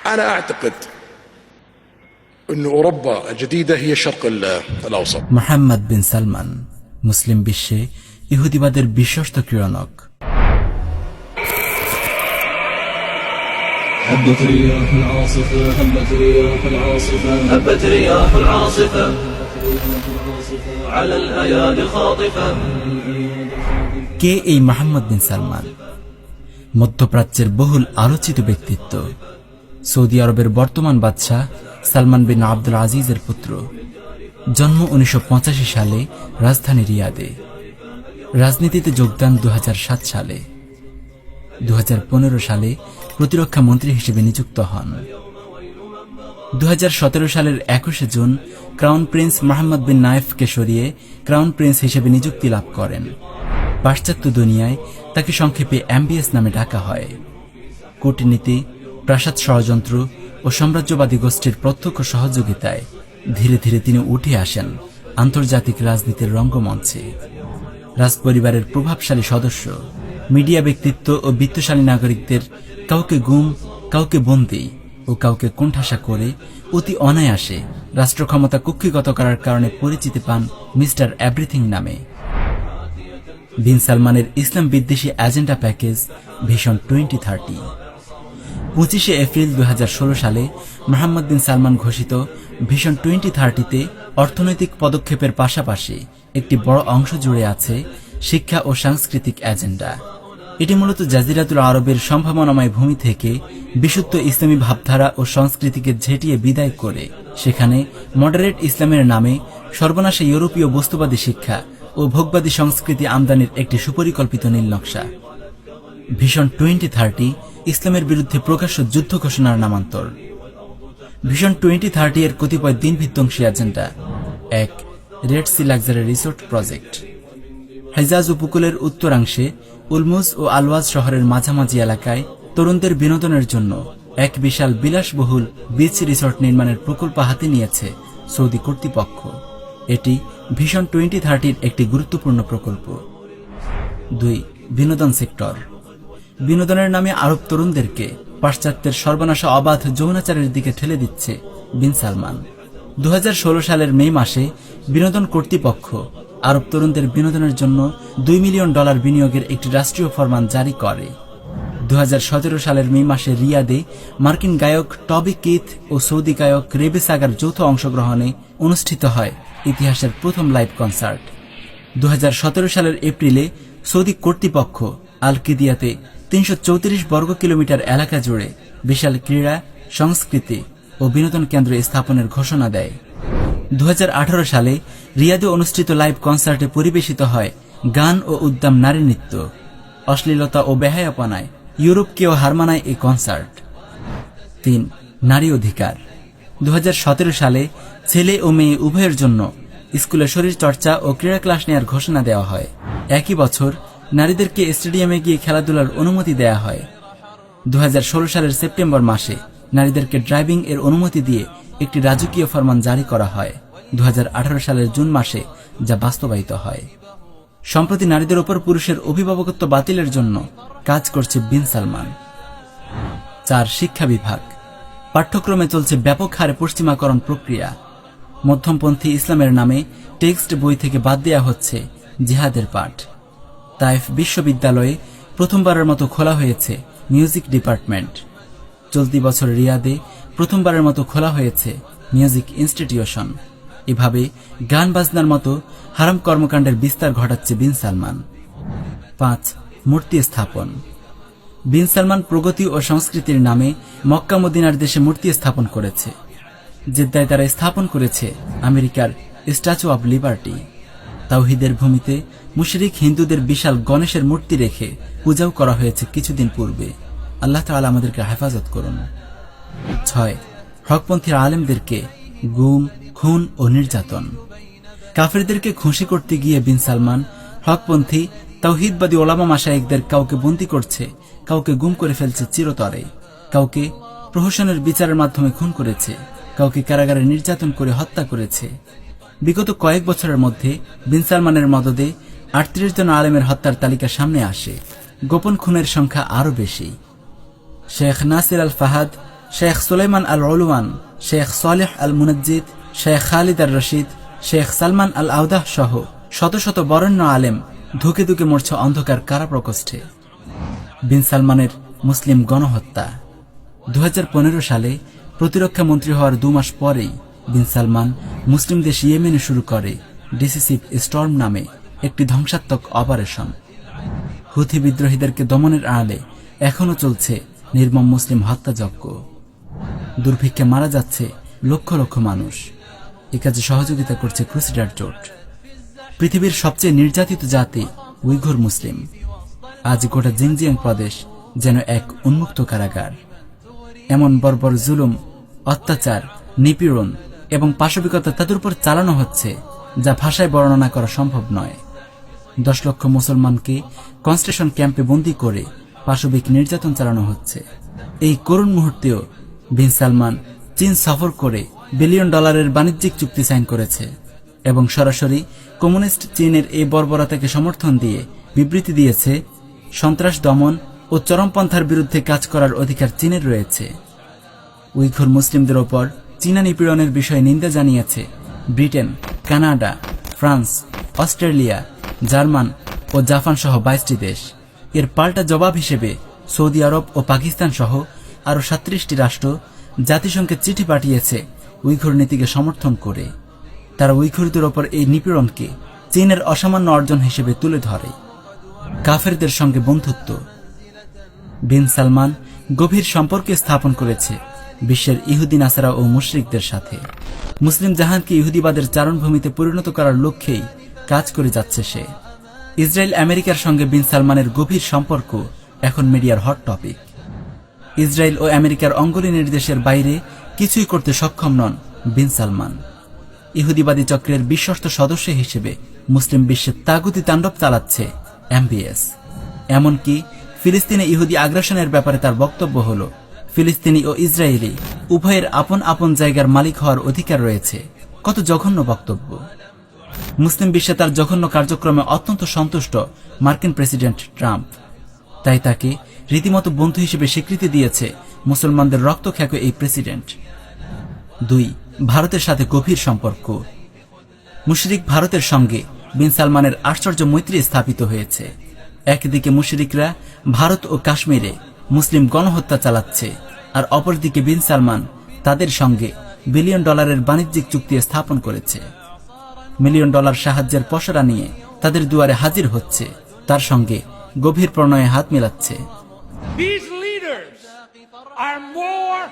أنا أعتقد أن أوروبا الجديدة هي الشرق الأوسط. মোহাম্মদ বিন সালমান মুসলিম বিশ্বে ইহুদিবাদের বিশ্বস্ত ক্রীড়নক। هبت رياح العاصفة هبت رياح العاصفة هبت رياح العاصفة على الأيادي خاطفة। কে এই মোহাম্মদ বিন সালমান? মধ্যপ্রাচ্যের বহুল আলোচিত ব্যক্তিত্ব, সৌদি আরবের বর্তমান বাদশাহ সালমান বিন আব্দুল আজিজের পুত্র। জন্ম 1985 সালে রাজধানী রিয়াদে। রাজনীতিতে যোগদান 2007 সালে। 2015 সালে প্রতিরক্ষা মন্ত্রী হিসেবে নিযুক্ত হন। 2017 সালের 21 জুন ক্রাউন প্রিন্স মোহাম্মদ বিন নায়েফকে সরিয়ে ক্রাউন প্রিন্স হিসেবে নিযুক্তি লাভ করেন। পাশ্চাত্য দুনিয়ায় তাকে সংক্ষেপে MBS নামে ডাকা হয়। কূটনীতি, প্রাসাদ ষড়যন্ত্র ও সাম্রাজ্যবাদী গোষ্ঠীর প্রত্যক্ষ সহযোগিতায় ধীরে ধীরে তিনি উঠে আসেন আন্তর্জাতিক রাজনীতির রঙ্গমঞ্চে। রাজপরিবারের প্রভাবশালী সদস্য, মিডিয়া ব্যক্তিত্ব ও বিত্তশালী নাগরিকদের কাউকে গুম, কাউকে বন্দী ও কাউকে কোণঠাসা করে অতি অনায়াসে রাষ্ট্র ক্ষমতা কুক্ষিগত করার কারণে পরিচিতি পান মিস্টার এভরিথিং নামে। বিন সালমানের ইসলাম বিদ্বেষী এজেন্ডা প্যাকেজ ভিশন 2030। 25 এপ্রিল 2016 সালে মোহাম্মদ বিন সালমান ঘোষিত ভিশন 2030-তে অর্থনৈতিক পদক্ষেপের পাশাপাশি একটি বড় অংশ জুড়ে আছে শিক্ষা ও সাংস্কৃতিক এজেন্ডা। এটি মূলত জাজিরাতুল আরবের সম্ভাবনাময় ভূমি থেকে বিশুদ্ধ ইসলামী ভাবধারা ও সংস্কৃতিকে ঝেঁটিয়ে বিদায় করে সেখানে মডারেট ইসলামের নামে সর্বনাশা ইউরোপীয় বস্তুবাদী শিক্ষা ও ভোগবাদী সংস্কৃতি আমদানির একটি সুপরিকল্পিত নীলনকশা। ভিশন 2030 ইসলামের বিরুদ্ধে প্রকাশ্য যুদ্ধ ঘোষণার নামান্তর। ভিশন 2030 এর কতিপয় দিনভিত্তিক agenda: 1. Red Sea luxury resort project. Hejaz উপকূলের উত্তরাংশে উলমুজ ও আলওয়াজ শহরের মাঝামাঝি এলাকায় তরুণদের বিনোদনের জন্য এক বিশাল বিলাসবহুল বিচ রিসোর্ট নির্মাণের প্রকল্প হাতে নিয়েছে সৌদি কর্তৃপক্ষ। এটি ভিশন 2030-র একটি গুরুত্বপূর্ণ প্রকল্প। 2. বিনোদন সেক্টর। বিনোদনের নামে আরব তরুণদেরকে পাশ্চাত্যের সর্বনাশা অবাধ যৌনাচারের দিকে ঠেলে দিচ্ছে বিন সালমান। 2016 সালের মে মাসে বিনোদন কর্তৃপক্ষ আরব তরুণদের বিনোদনের জন্য $2 মিলিয়ন বিনিয়োগের একটি রাষ্ট্রীয় ফরমান জারি করে। 2017 সালের মে মাসে রিয়াদে মার্কিন গায়ক টবি কিথ ও সৌদি গায়ক রেবে সাগার যৌথ অংশগ্রহণে অনুষ্ঠিত হয় ইতিহাসের প্রথম লাইভ কনসার্ট। 2017 সালের এপ্রিলে সৌদি কর্তৃপক্ষ আল কিদিয়াতে 334 বর্গ কিলোমিটার এলাকা জুড়ে বিশাল ক্রীড়া, সংস্কৃতি ও বিনোদন কেন্দ্র স্থাপনের ঘোষণা দেয়। 2018 সালে রিয়াদে অনুষ্ঠিত লাইভ কনসার্টে পরিবেশিত হয় গান ও উদ্দাম নারী নৃত্য। অশ্লীলতা ও বেহায়াপনায় ইউরোপকেও হার মানায় এই কনসার্ট। 3. নারী অধিকার। 2017 সালে ছেলে ও মেয়ে উভয়ের জন্য স্কুলে শরীর চর্চা ও ক্রীড়া ক্লাস নেওয়ার ঘোষণা দেওয়া হয়। একই বছর নারীদেরকে স্টেডিয়ামে গিয়ে খেলাধুলার অনুমতি দেয়া হয়। 2016 সালের সেপ্টেম্বর মাসে নারীদেরকে ড্রাইভিং এর অনুমতি দিয়ে একটি রাজকীয় ফরমান জারি করা হয়। 2018 সালের জুন মাসে যা বাস্তবায়িত হয়। সম্প্রতি নারীদের উপর পুরুষের অভিভাবকত্ব বাতিলের জন্য কাজ করছে বিন সালমান। 4. শিক্ষা বিভাগ। পাঠ্যক্রমে চলছে ব্যাপক হারে পশ্চিমাকরণ প্রক্রিয়া। মধ্যমপন্থী ইসলামের নামে টেক্সট বই থেকে বাদ দেওয়া হচ্ছে জিহাদের পাঠ। তাইফ বিশ্ববিদ্যালয়ে প্রথমবারের মতো খোলা হয়েছে মিউজিক ডিপার্টমেন্ট। চলতি বছর রিয়াদে প্রথমবারের মতো খোলা হয়েছে মিউজিক ইনস্টিটিউশন। এভাবে গান বাজনার মতো হারাম কর্মকাণ্ডের বিস্তার ঘটাচ্ছে বিন সালমান। 5. মূর্তি স্থাপন। বিন সালমান প্রগতি ও সংস্কৃতির নামে মক্কা মদিনার দেশে মূর্তি স্থাপন করেছে। জেদ্দায় তারা স্থাপন করেছে আমেরিকার স্ট্যাচু অব লিবার্টি। তাওহীদের ভূমিতে মুশরিক হিন্দুদের বিশাল গণেশের মূর্তি রেখে পূজাও করা হয়েছে কিছুদিন পূর্বে। আল্লাহ তাআলা আমাদেরকে হেফাজত করুন। 6. হকপন্থী আলেমদেরকে গুম, খুন ও নির্যাতন। কাফেরদেরকে খুশি করতে গিয়ে বিন সালমান হকপন্থী তাওহীদবাদী ওলামা মাশায়েখদের কাউকে বন্দী করছে, কাউকে গুম করে ফেলছে চিরতরে, কাউকে প্রহসনের বিচারের মাধ্যমে খুন করেছে, কাউকে কারাগারে নির্যাতন করে হত্যা করেছে। বিগত কয়েক বছরের মধ্যে বিন সালমানের মদদে 38 জন আলেমের হত্যার তালিকা সামনে আসে। গোপন খুনের সংখ্যা আরো বেশি। শেখ নাসির আল ফাহাদ, শেখ সুলাইমান আল উলওয়ান, শেখ সালেহ আল মুনাজ্জিদ, শেখ খালিদ আর রশিদ, শেখ সালমান আল আউদাহ সহ শত শত বরেণ্য আলেম ধুকে ধুকে মরছে অন্ধকার কারা প্রকোষ্ঠে। বিন সালমানের মুসলিম গণহত্যা। 2015 সালে প্রতিরক্ষা মন্ত্রী হওয়ার 2 মাস পরেই বিন সালমান মুসলিম দেশ ইয়েমেনে শুরু করে ডিসিসিভ স্টর্ম নামে একটি ধ্বংসাত্মক অপারেশন। হুথি বিদ্রোহীদেরকে দমনের আড়ালে এখনও চলছে নির্মম মুসলিম হত্যাযজ্ঞ। দুর্ভিক্ষে মারা যাচ্ছে লক্ষ লক্ষ মানুষ। এ কাজে সহযোগিতা করছে ক্রুসেডার জোট। পৃথিবীর সবচেয়ে নির্যাতিত জাতি উইঘুর মুসলিম। আজ গোটা জিনজিয়াং প্রদেশ যেন এক উন্মুক্ত কারাগার। এমন বর্বর জুলুম, অত্যাচার, নিপীড়ন এবং পাশবিকতা তাদের উপর চালানো হচ্ছে যা ভাষায় বর্ণনা করা সম্ভব নয়। 10 লক্ষ মুসলমানকে কনসেন্ট্রেশন ক্যাম্পে বন্দী করে পাশবিক নির্যাতন চালানো হচ্ছে। এই করুণ মুহূর্তেও বিন সালমান চীন সফর করে $1 বিলিয়ন বাণিজ্যিক চুক্তি সাইন করেছে এবং সরাসরি কমিউনিস্ট চীনের এই বর্বরতাকে সমর্থন দিয়ে বিবৃতি দিয়েছে সন্ত্রাস দমন ও চরমপন্থার বিরুদ্ধে কাজ করার অধিকার চীনের রয়েছে। উইঘুর মুসলিমদের ওপর চীনা নিপীড়নের বিষয়ে নিন্দা জানিয়েছে Britain, Canada, France, Australia, German ও জাপান সহ 22টি দেশ। এর পাল্টা জবাব হিসেবে সৌদি আরব ও পাকিস্তান সহ আরও 37টি রাষ্ট্র জাতিসংঘে চিঠি পাঠিয়েছে উইঘুর নীতিকে সমর্থন করে। তারা উইঘুরদের ওপর এই নিপীড়নকে চীনের অসামান্য অর্জন হিসেবে তুলে ধরে। কাফেরদের সঙ্গে বন্ধুত্ব। বিন সালমান গভীর সম্পর্ক স্থাপন করেছে বিশ্বের ইহুদি, নাসারা ও মুশরিকদের সাথে। মুসলিম জাহানকে ইহুদিবাদের চারণভূমিতে পরিণত করার লক্ষ্যেই কাজ করে যাচ্ছে সে। ইসরায়েল আমেরিকার সঙ্গে বিন সালমানের গভীর সম্পর্ক এখন মিডিয়ার হট টপিক। ইসরায়েল ও আমেরিকার অঙ্গুলি নির্দেশের বাইরে কিছুই করতে সক্ষম নন বিন সালমান। ইহুদিবাদী চক্রের বিশ্বস্ত সদস্য হিসেবে মুসলিম বিশ্বে তাগুতি তাণ্ডব চালাচ্ছে MBS। এমনকি ফিলিস্তিনে ইহুদি আগ্রাসনের ব্যাপারে তার বক্তব্য হল, ফিলিস্তিনি ও ইসরায়েলি উভয়ের আপন আপন জায়গার মালিক হওয়ার অধিকার রয়েছে। কত জঘন্য বক্তব্য! মুসলিম বিশ্বে তার জঘন্য কার্যক্রমে অত্যন্ত সন্তুষ্ট মার্কিন প্রেসিডেন্ট ট্রাম্প। তাই তাকে রীতিমতো বন্ধু হিসেবে স্বীকৃতি দিয়েছে মুসলমানদের রক্তখ্যাত এই প্রেসিডেন্ট। 2. ভারতের সাথে গভীর সম্পর্ক। মুশরিক ভারতের সঙ্গে বিন সালমানের আশ্চর্য মৈত্রী স্থাপিত হয়েছে। একদিকে মুশরিকরা ভারত ও কাশ্মীরে মুসলিম গণহত্যা চালাচ্ছে, আর অপরদিকে বিন সালমান তাদের সঙ্গে $1 বিলিয়ন বাণিজ্যিক চুক্তি স্থাপন করেছে। $1 মিলিয়ন সাহায্যের পসরা নিয়ে তাদের দুয়ারে হাজির হচ্ছে, তার সঙ্গে গভীর প্রণয়ে হাত মেলাচ্ছে। These leaders are more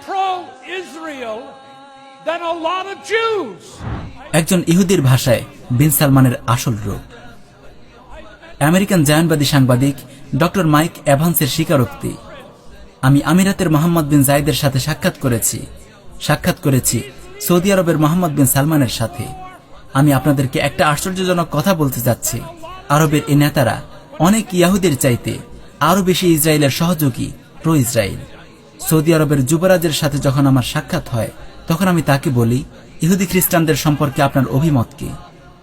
pro-Israel than a lot of Jews. একজন ইহুদির ভাষায় বিন সালমানের আসল রূপ। আমেরিকান জায়নবাদী সাংবাদিক ডক্টর মাইক এভান্সের স্বীকারোক্তি, আমি আমিরাতের মোহাম্মদ বিন জায়েদের সাথে সাক্ষাৎ করেছি সৌদি আরবের মোহাম্মদ বিন সালমানের সাথে। আমি আপনাদেরকে একটা আশ্চর্যজনক কথা বলতে যাচ্ছি। আরবের এই নেতারা অনেক ইয়াহুদের চাইতে আরো বেশি ইসরায়েলের সহযোগী, প্রো ইসরায়েল। সৌদি আরবের যুবরাজের সাথে যখন আমার সাক্ষাৎ হয়, তখন আমি তাকে বলি, ইহুদি খ্রিস্টানদের সম্পর্কে আপনার অভিমত কি?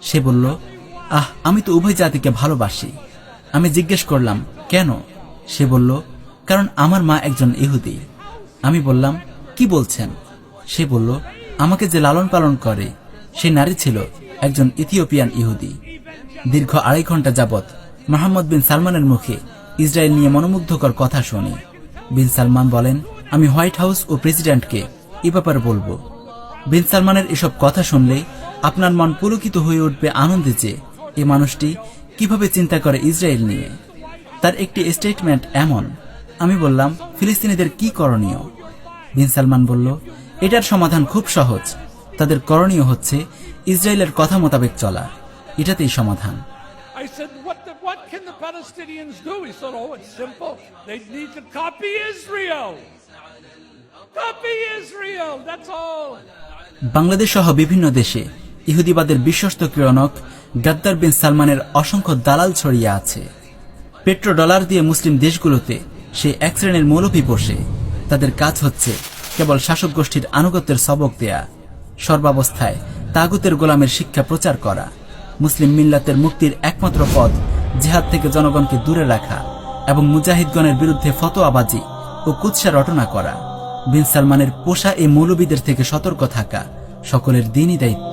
সে বলল, আমি তো উভয় জাতিকে ভালোবাসি। আমি জিজ্ঞেস করলাম, কেন? সে বলল, কারণ আমার মা একজন ইহুদি। আমি বললাম, কি বলছেন? সে বলল, আমাকে যে লালন পালন করে সে নারী ছিল একজন ইথিওপিয়ান ইহুদি। দীর্ঘ 2.5 ঘন্টা যাবৎ মোহাম্মদ বিন সালমানের মুখে ইসরায়েল নিয়ে মনোমুগ্ধকর কথা শুনি। বিন সালমান বলেন, আমি হোয়াইট হাউস ও প্রেসিডেন্টকে এ ব্যাপারে বলবো। বিন সালমানের এসব কথা শুনলে আপনার মন পুলকিত হয়ে উঠবে আনন্দে যে এই মানুষটি কিভাবে চিন্তা করে ইসরায়েল নিয়ে। তার একটি স্টেটমেন্ট এমন। আমি বললাম, ফিলিস্তিনিদের কি করণীয়? বিন সালমান বলল, এটার সমাধান খুব সহজ। তাদের করণীয় হচ্ছে ইসরায়েলের কথা মোতাবেক চলা। এটাতেই সমাধান। I said, what can the Palestinians do? He said, it's simple. They need to copy Israel. Copy Israel, that's all. Bangladesh সহ বিভিন্ন দেশে ইহুদিবাদের বিশ্বস্ত ক্রিয়নক গাদ্দার বিন সালমানের অসংখ্য দালাল ছড়িয়ে আছে। পেট্রোডলার দিয়ে মুসলিম দেশগুলোতে সে এক শ্রেণীর মৌলভী বসে। তাদের কাজ হচ্ছে কেবল শাসক গোষ্ঠীর আনুগত্যের সবক দেয়া, সর্বাবস্থায় তাগুতের গোলামের শিক্ষা প্রচার করা, মুসলিম মিল্লাতের মুক্তির একমাত্র পথ জিহাদ থেকে জনগণকে দূরে রাখা এবং মুজাহিদগণের বিরুদ্ধে ফতোয়াবাজি ও কুৎসা রটনা করা। বিন সালমানের পোষা এই মৌলবীদের থেকে সতর্ক থাকা সকলের দিনই দায়িত্ব।